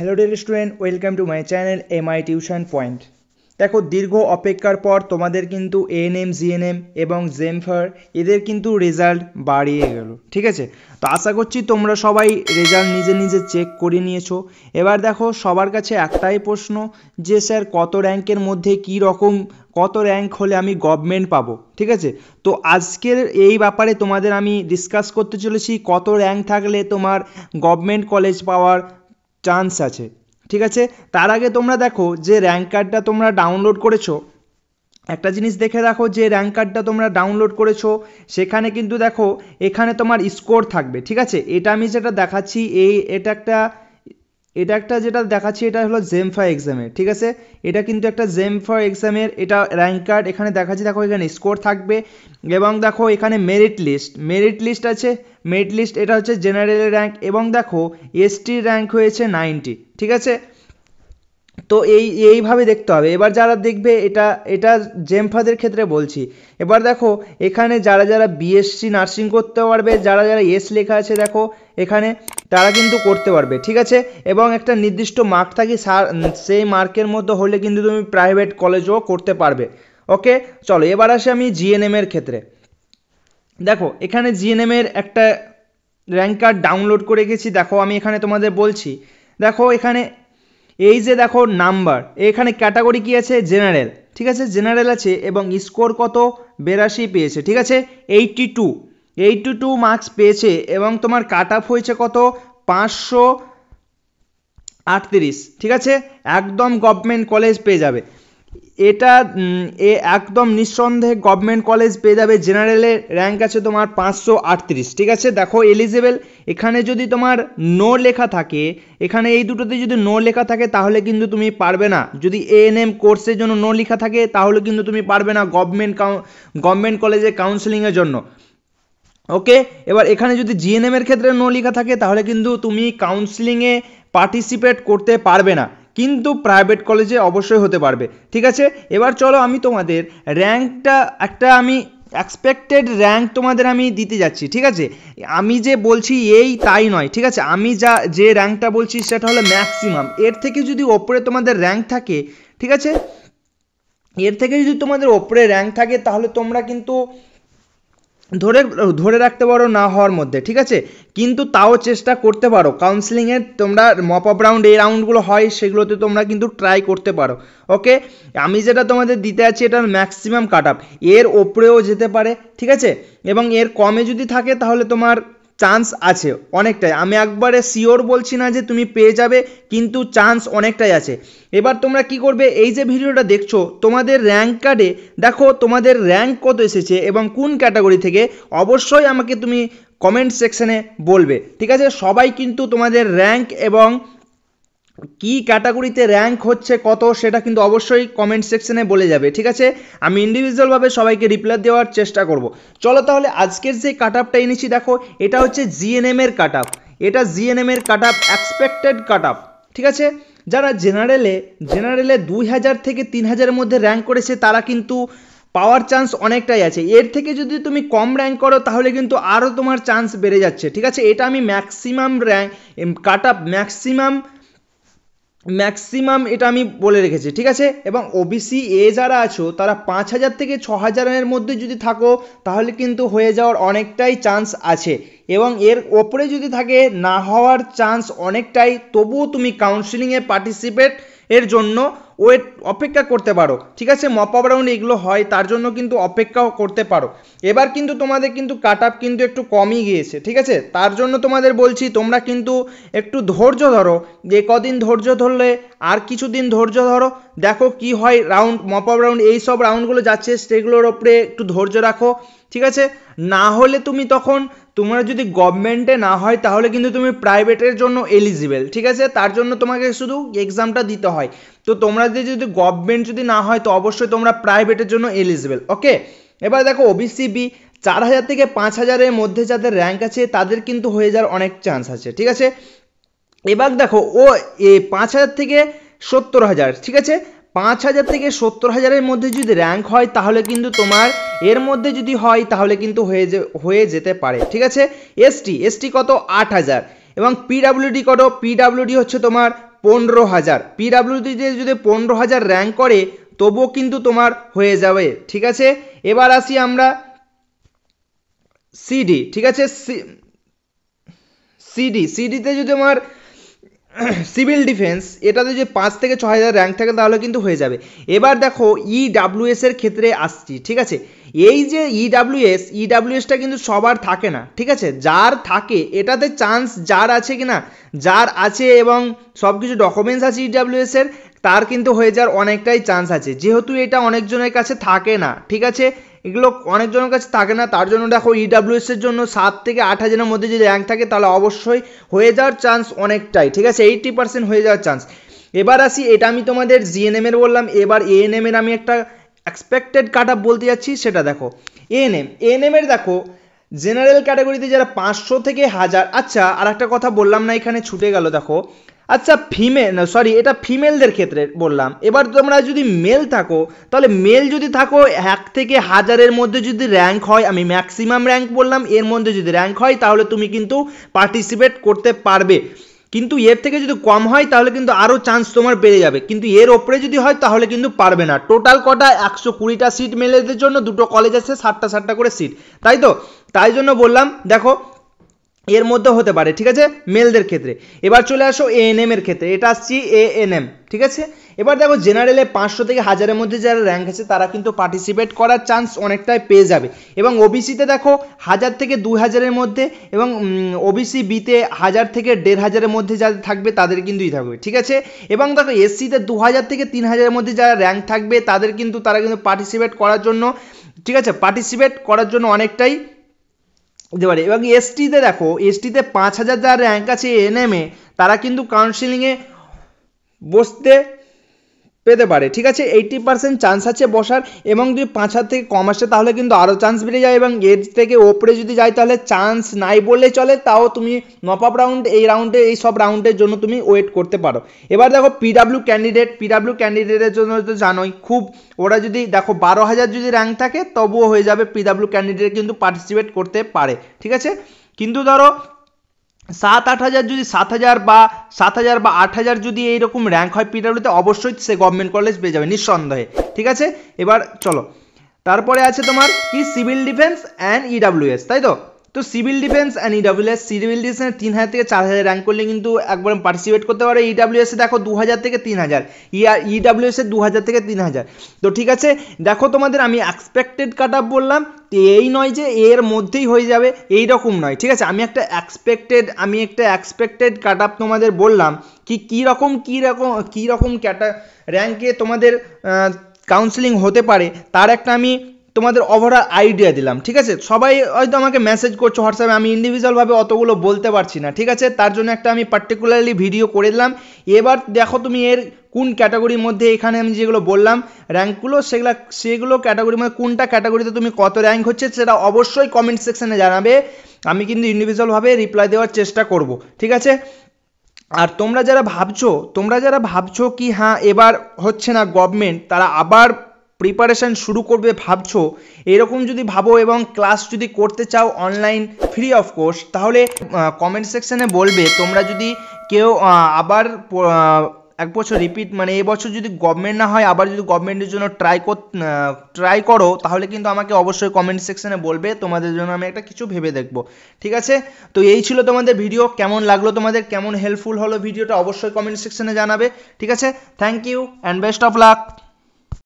Hello dear student, welcome to my channel MI tuition point. দেখো, দীর্ঘ অপেক্ষার পর তোমাদের কিন্তু এএনএম, জিএনএম এবং জেমফার এদের কিন্তু রেজাল্ট বাড়িয়ে গেল। ঠিক আছে, তো আশা করছি তোমরা সবাই রেজাল্ট নিজে নিজে চেক করে নিয়েছো। এবার দেখো, সবার কাছে একটাই প্রশ্ন যে স্যার কত র্যাঙ্কের মধ্যে কী রকম, কত র্যাঙ্ক হলে আমি গভর্নমেন্ট পাবো। ঠিক আছে, তো আজকের এই ব্যাপারে তোমাদের আমি ডিসকাস করতে চলেছি কত র্যাঙ্ক থাকলে তোমার গভর্নমেন্ট কলেজ পাওয়ার চান্স আছে। ঠিক আছে, তার আগে তোমরা দেখো যে র্যাঙ্ক কার্ডটা তোমরা ডাউনলোড করেছো, একটা জিনিস দেখে রাখো যে র্যাঙ্ক কার্ডটা তোমরা ডাউনলোড করেছো সেখানে কিন্তু দেখো এখানে তোমার স্কোর থাকবে। ঠিক আছে, এটা আমি যেটা দেখাচ্ছি এটা একটা যেটা দেখাচ্ছি এটা হলো জেমফা এক্সামের। ঠিক আছে, এটা কিন্তু একটা জেমফা এক্সামের এটা র্যাঙ্ক কার্ড এখানে দেখাচ্ছি। দেখো এখানে স্কোর থাকবে এবং দেখো এখানে মেরিট লিস্ট আছে। মেরিট লিস্ট এটা হচ্ছে জেনারেল র্যাঙ্ক এবং দেখো এসটির র্যাঙ্ক হয়েছে 90। ঠিক আছে, তো এইভাবে দেখতে হবে। এবার যারা দেখবে এটা জেমফাদের ক্ষেত্রে বলছি। এবার দেখো এখানে যারা যারা বিএসসি নার্সিং করতে পারবে, যারা যারা এস লেখা আছে দেখো এখানে, তারা কিন্তু করতে পারবে। ঠিক আছে, এবং একটা নির্দিষ্ট মার্ক থাকে, সেই মার্কের মধ্যে হলে কিন্তু তুমি প্রাইভেট কলেজও করতে পারবে। ওকে, চলো এবার আসি আমি জিএনএম এর ক্ষেত্রে। দেখো এখানে জিএনএম এর একটা র্যাঙ্ক কার্ড ডাউনলোড করে রেখেছি। দেখো আমি এখানে তোমাদের বলছি, দেখো এখানে এই যে দেখো নাম্বার, এখানে ক্যাটাগরি কি আছে, জেনারেল। ঠিক আছে, জেনারেল আছে এবং স্কোর কত, 82 পেয়েছে। ঠিক আছে, 82 মার্কস পেয়েছে এবং তোমার কাট অফ হয়েছে কত, 538। ঠিক আছে, একদম গভর্নমেন্ট কলেজ পেয়ে যাবে এটা, একদম নিঃসন্দেহে গভর্নমেন্ট কলেজ পেয়ে যাবে। জেনারেলের র্যাঙ্ক আছে তোমার 538। ঠিক আছে, দেখো এলিজেবল, এখানে যদি তোমার নো লেখা থাকে, এখানে এই দুটোতে যদি নো লেখা থাকে তাহলে কিন্তু তুমি পারবে না। যদি এএনএম কোর্সের জন্য নো লেখা থাকে তাহলে কিন্তু তুমি পারবে না গভর্নমেন্ট কলেজে কাউন্সেলিংয়ের জন্য। ওকে, এবার এখানে যদি জিএনএম এর ক্ষেত্রে নো লেখা থাকে তাহলে কিন্তু তুমি কাউন্সেলিংয়ে পার্টিসিপেট করতে পারবে না, কিন্তু প্রাইভেট কলেজে অবশ্যই হতে পারবে। ঠিক আছে, এবার চলো আমি তোমাদের র্যাঙ্কটা একটা আমি এক্সপেক্টেড র্যাঙ্ক তোমাদের আমি দিতে যাচ্ছি। ঠিক আছে, আমি যে বলছি এই তাই নয়। ঠিক আছে, আমি যে র্যাঙ্কটা বলছি সেটা হলো ম্যাক্সিমাম। এর থেকে যদি ওপরে তোমাদের র্যাঙ্ক থাকে, ঠিক আছে, এর থেকে যদি তোমাদের ওপরে র্যাঙ্ক থাকে তাহলে তোমরা কিন্তু ধরে রাখতে পারো না হওয়ার মধ্যে। ঠিক আছে, কিন্তু তাও চেষ্টা করতে পারো কাউন্সেলিংয়ের, তোমরা মপ আপ রাউন্ড এই রাউন্ডগুলো হয় সেগুলোতে তোমরা কিন্তু ট্রাই করতে পারো। ওকে, আমি যেটা তোমাদের দিতে আছি এটা ম্যাক্সিমাম কাট আপ, এর ওপরেও যেতে পারে। ঠিক আছে, এবং এর কমে যদি থাকে তাহলে তোমার চান্স আছে অনেকটাই। আমি একবারে শিওর বলছি না যে তুমি পেয়ে যাবে, কিন্তু চান্স অনেকটাই আছে। এবার তোমরা কি করবে, এই যে ভিডিওটা দেখছো তোমাদের র্যাঙ্ক কার্ডে দেখো তোমাদের র্যাঙ্ক কত এসেছে এবং কোন ক্যাটাগরি থেকে, অবশ্যই আমাকে তুমি কমেন্ট সেকশনে বলবে। ঠিক আছে, সবাই কিন্তু তোমাদের র্যাঙ্ক এবং কি ক্যাটাগরিতে র্যাঙ্ক হচ্ছে কত সেটা কিন্তু অবশ্যই কমেন্ট সেকশনে বলে যাবে। ঠিক আছে, আমি ইন্ডিভিজুয়ালভাবে সবাইকে রিপ্লাই দেওয়ার চেষ্টা করব। চলো তাহলে আজকের যে কাট আপটা এনেছি দেখো, এটা হচ্ছে জিএনএম এর কাট আপ। এটা জিএনএম এর কাট আপ, এক্সপেক্টেড কাট আপ। ঠিক আছে, যারা জেনারেলে 2000 থেকে 3000-এর মধ্যে র্যাঙ্ক করেছে তারা কিন্তু পাওয়ার চান্স অনেকটাই আছে। এর থেকে যদি তুমি কম র্যাঙ্ক করো তাহলে কিন্তু আরও তোমার চান্স বেড়ে যাচ্ছে। ঠিক আছে, এটা আমি ম্যাক্সিমাম র্যাঙ্ক কাট আপ, ম্যাক্সিমাম এটা আমি বলে রেখেছি। ঠিক আছে, এবং ওবিসি এ যারা আছো তারা 5000 থেকে 6000-এর মধ্যে যদি থাকো তাহলে কিন্তু হয়ে যাওয়ার অনেকটাই চান্স আছে, এবং এর ওপরে যদি থাকে না হওয়ার চান্স অনেকটাই। তবুও তুমি কাউন্সেলিংয়ে পার্টিসিপেট এর জন্য অপেক্ষা করতে পারো। ঠিক আছে, মপ আপ রাউন্ড এগুলো হয় তার জন্য কিন্তু অপেক্ষাও করতে পারো। এবার কিন্তু তোমাদের কিন্তু কাট আপ কিন্তু একটু কমই গিয়েছে। ঠিক আছে, তার জন্য তোমাদের বলছি তোমরা কিন্তু একটু ধৈর্য ধরো, যে কদিন ধৈর্য ধরলে আর কিছুদিন ধৈর্য ধরো, দেখো কি হয়। রাউন্ড মপ আপ রাউন্ড এই সব রাউন্ডগুলো যাচ্ছে সেগুলোর ওপরে একটু ধৈর্য রাখো। ঠিক আছে, না হলে তুমি তখন, তোমরা যদি গভর্নমেন্টে না হয় তাহলে কিন্তু তুমি প্রাইভেটের জন্য এলিজিবল। ঠিক আছে, তার জন্য তোমাকে শুধু এক্সামটা দিতে হয়। তো তোমরা যদি গভর্নমেন্ট যদি না হয় তো অবশ্যই তোমরা প্রাইভেটের জন্য এলিজিবল। ওকে, এবার দেখো ওবিসি বি 4000 থেকে 5000-এর মধ্যে যাদের র্যাঙ্ক আছে তাদের কিন্তু হয়ে যাওয়ার অনেক চান্স আছে। ঠিক আছে, এবার দেখো 5000 থেকে 70000। ঠিক আছে, 5000 থেকে 70000-এর মধ্যে যদি র্যাঙ্ক হয় তাহলে কিন্তু তোমার এর মধ্যে যদি হয় তাহলে কিন্তু হয়ে যেতে পারে। ঠিক আছে, এসটি কত, 8000, এবং পিডাব্লিউডি কত, পিডাব্লিউডি হচ্ছে তোমার 15,000, পিডাব্লিউডিতে যদি 15,000 র্যাঙ্ক করে তবুও কিন্তু তোমার হয়ে যাবে, ঠিক আছে। এবার আসি আমরা সিডি, ঠিক আছে। সিডিতে যদি আমার সিভিল ডিফেন্স, এটাতে যদি 5 থেকে 6,000 র্যাঙ্ক থাকে তাহলে কিন্তু হয়ে যাবে। এবার দেখো ইডাব্লিউএস এর ক্ষেত্রে আসছি, ঠিক আছে। এই যে ইডাব্লিউএসটা কিন্তু সবার থাকে না, ঠিক আছে। যার থাকে এটাতে চান্স, যার আছে কিনা, যার আছে এবং সব কিছু ডকুমেন্টস আছে ইডাব্লিউএস এর, তার কিন্তু হয়ে যাওয়ার অনেকটাই চান্স আছে, যেহেতু এটা অনেকজনের কাছে থাকে না, ঠিক আছে। এগুলো অনেকজনের কাছে থাকে না, তার জন্য দেখো ইডাব্লিউএস এর জন্য 7 থেকে 8,000-এর মধ্যে যদি র্যাঙ্ক থাকে তাহলে অবশ্যই হয়ে যাওয়ার চান্স অনেকটাই, ঠিক আছে, 80% হয়ে যাওয়ার চান্স। এবার আসি, এটা আমি তোমাদের জিএনএম এর বললাম, এবার এএনএম এর আমি একটা এক্সপেক্টেড কাট আপ বলতে যাচ্ছি, সেটা দেখো। এএনএম এর দেখো জেনারেল ক্যাটাগরিতে যারা 500 থেকে 1000, আচ্ছা আর একটা কথা বললাম না, এখানে ছুটে গেল, দেখো। আচ্ছা এটা ফিমেলদের ক্ষেত্রে বললাম। এবার তোমরা যদি মেল থাকো, তাহলে মেল যদি থাকো 1 থেকে 1000-এর মধ্যে যদি র্যাঙ্ক হয়, আমি ম্যাক্সিমাম র্যাঙ্ক বললাম, এর মধ্যে যদি র্যাঙ্ক হয় তাহলে তুমি কিন্তু পার্টিসিপেট করতে পারবে। কিন্তু এর থেকে যদি কম হয় তাহলে কিন্তু আরও চান্স তোমার বেড়ে যাবে, কিন্তু এর ওপরে যদি হয় তাহলে কিন্তু পারবে না। টোটাল কটা 120টা সিট মেলেদের জন্য, দুটো কলেজ আছে, 60টা করে সিট, তাই তো। তাই জন্য বললাম দেখো এর মধ্যে হতে পারে, ঠিক আছে, মেলদের ক্ষেত্রে। এবার চলে আসো এএনএম এর ক্ষেত্রে, এটা আসছি এএনএম, ঠিক আছে। এবার দেখো জেনারেলে 500 থেকে 1000-এর মধ্যে যারা র্যাঙ্ক আছে তারা কিন্তু পার্টিসিপেট করার চান্স অনেকটাই পেয়ে যাবে। এবং ওবিসিতে দেখো 1000 থেকে 2000-এর মধ্যে, এবং ওবিসি বিতে 1000 থেকে 1500-এর মধ্যে যাদের থাকবে তাদের কিন্তুই থাকবে, ঠিক আছে। এবং দেখো এসসিতে 2000 থেকে 3000-এর মধ্যে যারা র্যাঙ্ক থাকবে তারা কিন্তু পার্টিসিপেট করার জন্য, ঠিক আছে, পার্টিসিপেট করার জন্য অনেকটাই দিতে পারে। এবং এসটিতে দেখো, এসটিতে 5000 যার র্যাঙ্ক আছে এএনএমে, তারা কিন্তু কাউন্সিলিংয়ে বসতে পেতে পারে, ঠিক আছে, 80% চান্স আছে বসার। এবং যদি 5000 থেকে কম আসে তাহলে কিন্তু আরও চান্স বেড়ে যায়, এবং এর থেকে ওপরে যদি যায় তাহলে চান্স নাই বললে চলে, তাও তুমি নক আপ রাউন্ড, এই সব রাউন্ডের জন্য তুমি ওয়েট করতে পারো। এবার দেখো পিডাব্লিউ ক্যান্ডিডেটের জন্য তো জানোই, খুব ওরা যদি দেখো 12,000 যদি র্যাঙ্ক থাকে তবুও হয়ে যাবে, পিডাব্লিউ ক্যান্ডিডেট কিন্তু পার্টিসিপেট করতে পারে, ঠিক আছে। কিন্তু ধরো 7,000 যদি 7,000 বা 8,000 যদি এইরকম র্যাঙ্ক হয় পিডাব্লিউতে, অবশ্যই সে গভর্নমেন্ট কলেজ পেয়ে যাবে নিঃসন্দেহে, ঠিক আছে। এবার চলো, তারপরে আছে তোমার কি সিভিল ডিফেন্স অ্যান্ড ইডাব্লিউএস, তাই তো civil defence and EWS, civil ডিফেন্সে 3000 থেকে 4000 র্যাঙ্ক করলে কিন্তু একবার পার্টিসিপেট করতে পারো। ইডাব্লিউএসে দেখো 2000 থেকে 3000, ইডাব্লিউএসে 2000 থেকে 3000। তো ঠিক আছে, দেখো তোমাদের আমি এক্সপেক্টেড কাট আপ বললাম, এই নয় যে এর মধ্যেই হয়ে যাবে, এই রকম নয়, ঠিক আছে। আমি একটা এক্সপেক্টেড কাট আপ তোমাদের বললাম, কী রকম র্যাঙ্কে তোমাদের কাউন্সেলিং হতে পারে, তার একটা আমি তোমাদের ওভারঅল আইডিয়া দিলাম, ঠিক আছে। সবাই হয়তো আমাকে মেসেজ করছো হোয়াটসঅ্যাপে, আমি ইন্ডিভিজুয়ালভাবে অতগুলো বলতে পারছি না, ঠিক আছে, তার জন্য একটা আমি পার্টিকুলারলি ভিডিও করে দিলাম। এবার দেখো তুমি এর কোন ক্যাটাগরির মধ্যে, এখানে আমি যেগুলো বললাম র্যাঙ্কগুলো, সেগুলো ক্যাটাগরির মধ্যে কোনটা ক্যাটাগরিতে তুমি কত র্যাঙ্ক হচ্ছে সেটা অবশ্যই কমেন্ট সেকশনে জানাবে, আমি কিন্তু ইন্ডিভিজুয়ালভাবে রিপ্লাই দেওয়ার চেষ্টা করব, ঠিক আছে। আর তোমরা যারা ভাবছো কি হ্যাঁ এবার হচ্ছে না গভর্নমেন্ট, তারা আবার প্রিপারেশান শুরু করবে ভাবছো, এরকম যদি ভাবো এবং ক্লাস যদি করতে চাও অনলাইন ফ্রি অফ কোর্স, তাহলে কমেন্ট সেকশানে বলবে। তোমরা যদি কেউ আবার 1 বছর রিপিট, মানে এবছর যদি গভর্নমেন্ট না হয়, আবার যদি গভর্নমেন্টের জন্য ট্রাই করো, তাহলে কিন্তু আমাকে অবশ্যই কমেন্ট সেকশানে বলবে, তোমাদের জন্য আমি একটা কিছু ভেবে দেখবো, ঠিক আছে। তো এই ছিল তোমাদের ভিডিও, কেমন লাগলো তোমাদের, কেমন হেল্পফুল হলো ভিডিওটা, অবশ্যই কমেন্ট সেকশানে জানাবে, ঠিক আছে। Thank you and best of lakh.